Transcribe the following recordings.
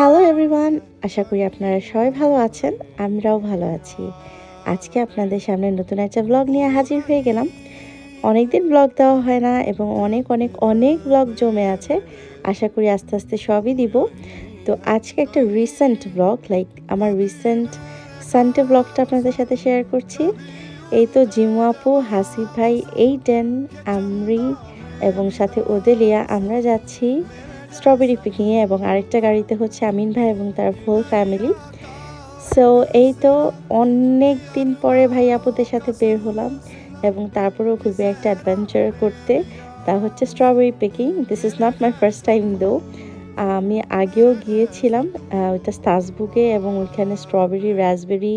Hello everyone, আশা করি আপনারা সবাই ভালো আছেন। আমরাও ভালো আছি। আজকে আপনাদের সামনে নতুন একটা ব্লগ নিয়ে হাজির হয়ে গেলাম। অনেকদিন ব্লগ দেওয়া হয় না এবং অনেক অনেক অনেক ব্লগ জমে আছে। আশা করি আস্তে আস্তে সবই দিব। তো আজকে একটা রিসেন্ট ব্লগ, আমার রিসেন্ট সানডে ব্লগটা আপনাদের সাথে শেয়ার করছি। এই তো জিমু আপু, হাসিব ভাই, এইডেন, আমরি এবং সাথে ওদেলিয়া আমরা যাচ্ছি স্ট্রবেরি পিকিংয়ে, এবং আরেকটা গাড়িতে হচ্ছে আমিন ভাই এবং তার ফুল ফ্যামিলি। সো এই তো অনেক দিন পরে ভাই আপুদের সাথে বের হলাম এবং তারপরেও খুবই একটা অ্যাডভেঞ্চার করতে, তা হচ্ছে strawberry picking. This is not my first time though. আমি আগেও গিয়েছিলাম ওইটা স্টাসবুকে, এবং ওইখানে স্ট্রবেরি, রাসবেরি,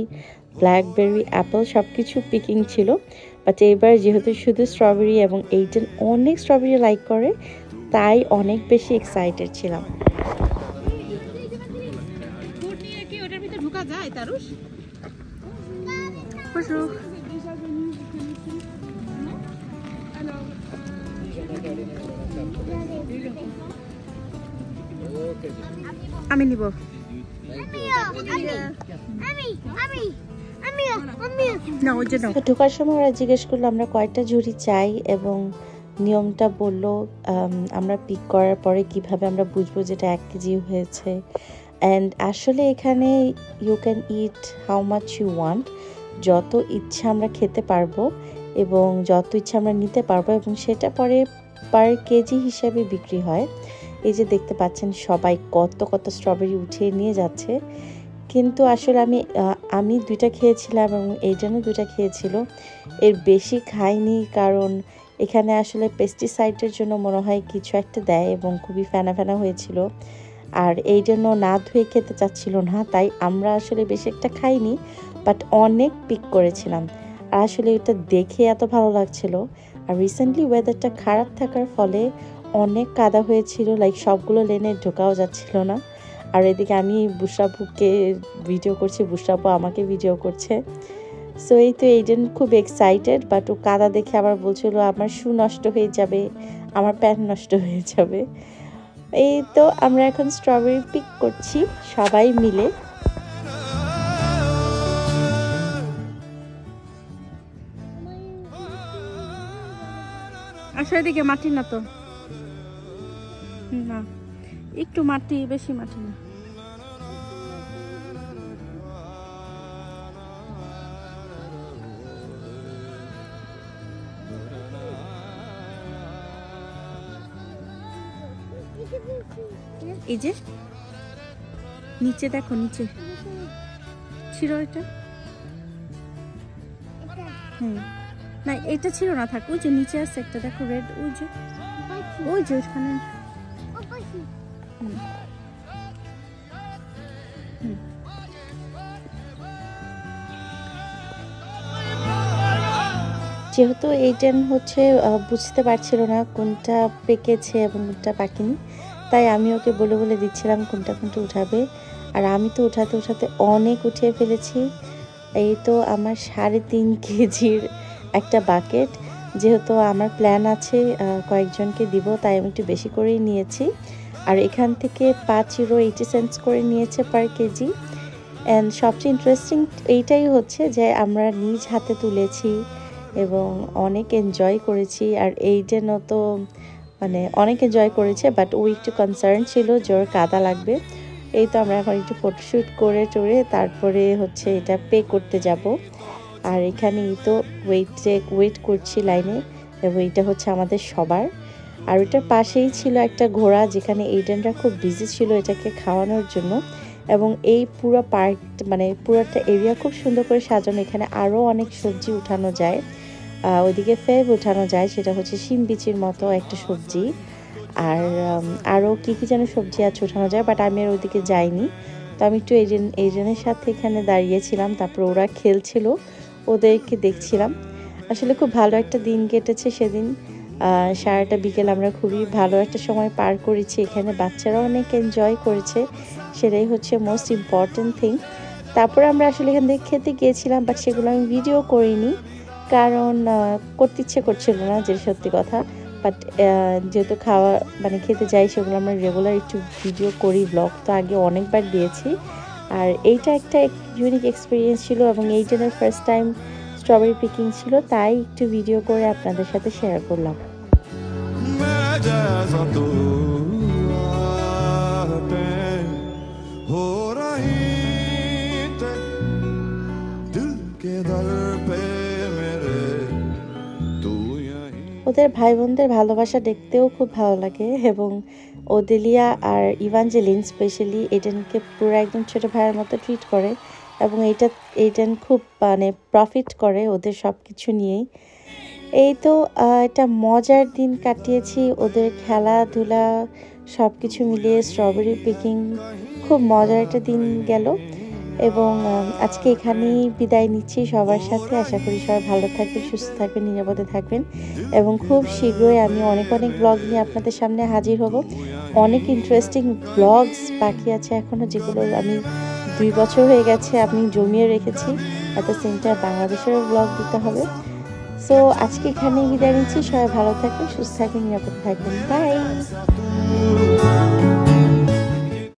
ব্ল্যাকবেরি, অ্যাপেল সব কিছু পিকিং ছিল। বাট এইবার যেহেতু শুধু স্ট্রবেরি এবং এইটেন অনেক স্ট্রবেরি লাইক করে, তাই অনেক বেশি এক্সাইটেড ছিলাম। আমি নিব ঢোকার সময় ওরা জিজ্ঞেস করলো আমরা কয়টা ঝুড়ি চাই, এবং নিয়মটা বললো আমরা পিক করার পরে কিভাবে আমরা বুঝবো যেটা 1 কেজি হয়েছে। অ্যান্ড আসলে এখানে you can eat how much you want, যত ইচ্ছা আমরা খেতে পারবো এবং যত ইচ্ছা আমরা নিতে পারবো, এবং সেটা পরে পার কেজি হিসাবে বিক্রি হয়। এই যে দেখতে পাচ্ছেন সবাই কত কত স্ট্রবেরি উঠিয়ে নিয়ে যাচ্ছে। কিন্তু আসলে আমি 2টা খেয়েছিলাম এবং এই জন্য 2টা খেয়েছিল, এর বেশি খাইনি, কারণ এখানে আসলে পেস্টিসাইডের জন্য মনে হয় কিছু একটা দেয় এবং খুবই ফেনা ফেনা হয়েছিল, আর এই জন্য না ধুয়ে খেতে চাচ্ছিল না, তাই আমরা আসলে বেশি একটা খাইনি, বাট অনেক পিক করেছিলাম। আর আসলে এটা দেখে এত ভালো লাগছিল। আর রিসেন্টলি ওয়েদারটা খারাপ থাকার ফলে অনেক কাদা হয়েছিল, সবগুলো লেনে ঢোকাও যাচ্ছিল না। আর এদিকে আমি বুশরাপুকে ভিডিও করছি, বুশরাপু আমাকে ভিডিও করছে। সো এই তো এইডেন খুব এক্সাইটেড, বাট ও কাদা দেখে আবার বলছিল আমার শু নষ্ট হয়ে যাবে, আমার প্যান্ট নষ্ট হয়ে যাবে। এই তো আমরা এখন স্ট্রবেরি পিক করছি সবাই মিলে। আসলে এদিকে মাটি না তো, না একটু মাটি, বেশি মাটি না। এই যে নিচে দেখো, নিচে ছিল এটা, না এটা ছিল না, থাক ওই যে নিচে আছে একটা, দেখো রেড, ওই যে ওখানে। যেহেতু এইটেন হচ্ছে বুঝতে পারছিল না কোনটা পেকেছে এবং কোনটা পাকেনি, তাই আমি ওকে বলে বলে দিচ্ছিলাম কোনটা কোনটা উঠাবে। আর আমি তো উঠাতে উঠাতে অনেক উঠিয়ে ফেলেছি। এই তো আমার 3.5 কেজির একটা বাকেট, যেহেতু আমার প্ল্যান আছে কয়েকজনকে দিব, তাই আমি একটু বেশি করেই নিয়েছি। আর এখান থেকে 5 ইউরো 80 সেন্টস করে নিয়েছে পার কেজি। অ্যান্ড সবচেয়ে ইন্টারেস্টিং এইটাই হচ্ছে যে আমরা নিজ হাতে তুলেছি এবং অনেক এনজয় করেছি। আর এইডেনও তো অনেক এনজয় করেছে, বাট ও একটু কনসার্ন ছিল যে ওর কাদা লাগবে। এই তো আমরা এখন একটু ফটোশ্যুট করে টোরে তারপরে হচ্ছে এটা পে করতে যাব। আর এখানেই তো ওয়েট করছি লাইনে, এবং এটা হচ্ছে আমাদের সবার। আর ওইটার পাশেই ছিল একটা ঘোড়া, যেখানে এইডেনরা খুব বিজি ছিল এটাকে খাওয়ানোর জন্য। এবং এই পুরো পার্ক পুরোটা এরিয়া খুব সুন্দর করে সাজানো। এখানে আরও অনেক সবজি উঠানো যায়, ওইদিকে ফেভ উঠানো যায়, সেটা হচ্ছে শিম বিচির মতো একটা সবজি। আর আরও কী কী যেন সবজি আছে উঠানো যায়, বাট আমি আর ওইদিকে যাইনি। তো আমি একটু এইজনের সাথে এখানে দাঁড়িয়েছিলাম, তারপর ওরা খেলছিল, ওদেরকে দেখছিলাম। আসলে খুব ভালো একটা দিন কেটেছে সেদিন। সারাটা বিকেল আমরা খুবই ভালো একটা সময় পার করেছি এখানে, বাচ্চারাও অনেক এনজয় করেছে, সেটাই হচ্ছে মোস্ট ইম্পর্টেন্ট থিং। তারপরে আমরা আসলে এখান থেকে খেতে গিয়েছিলাম, বাট সেগুলো আমি ভিডিও করিনি, কারণ করতে ইচ্ছে করছিল না, যে সত্যি কথা। বাট যেহেতু খাওয়া মানে খেতে যাই সেগুলো আমরা রেগুলার একটু ভিডিও করি, ব্লগ তো আগে অনেকবার দিয়েছি। আর এইটা একটা ইউনিক এক্সপিরিয়েন্স ছিল এবং এইটার ফার্স্ট টাইম স্ট্রবেরি পিকিং ছিল, তাই একটু ভিডিও করে আপনাদের সাথে শেয়ার করলাম। ওদের ভাই বোনদের ভালোবাসা দেখতেও খুব ভালো লাগে এবং ওদেলিয়া আর ইভাঞ্জেলিন স্পেশালি এডেনকে পুরো একদম ছোটো ভাইয়ের মতো ট্রিট করে এবং এডেন খুব মানে প্রফিট করে ওদের সব কিছু নিয়েই। এই তো একটা মজার দিন কাটিয়েছি, ওদের খেলাধুলা সব কিছু মিলিয়ে স্ট্রবেরি পিকিং খুব মজার একটা দিন গেল এবং আজকে এখানেই বিদায় নিচ্ছি সবার সাথে। আশা করি সবাই ভালো থাকবেন, সুস্থ থাকবেন, নিরাপদে থাকবেন এবং খুব শীঘ্রই আমি অনেক ব্লগ নিয়ে আপনাদের সামনে হাজির হব। অনেক ইন্টারেস্টিং ব্লগস বাকি আছে এখনও, যেগুলো আমি 2 বছর হয়ে গেছে আমি জমিয়ে রেখেছি। এত সেন্টার বাংলাদেশেরও ব্লগ দিতে হবে। সো আজকে এখানেই বিদায় নিচ্ছি, সবাই ভালো থাকবেন, সুস্থ থাকবেন, নিরাপদে থাকবেন, বাই।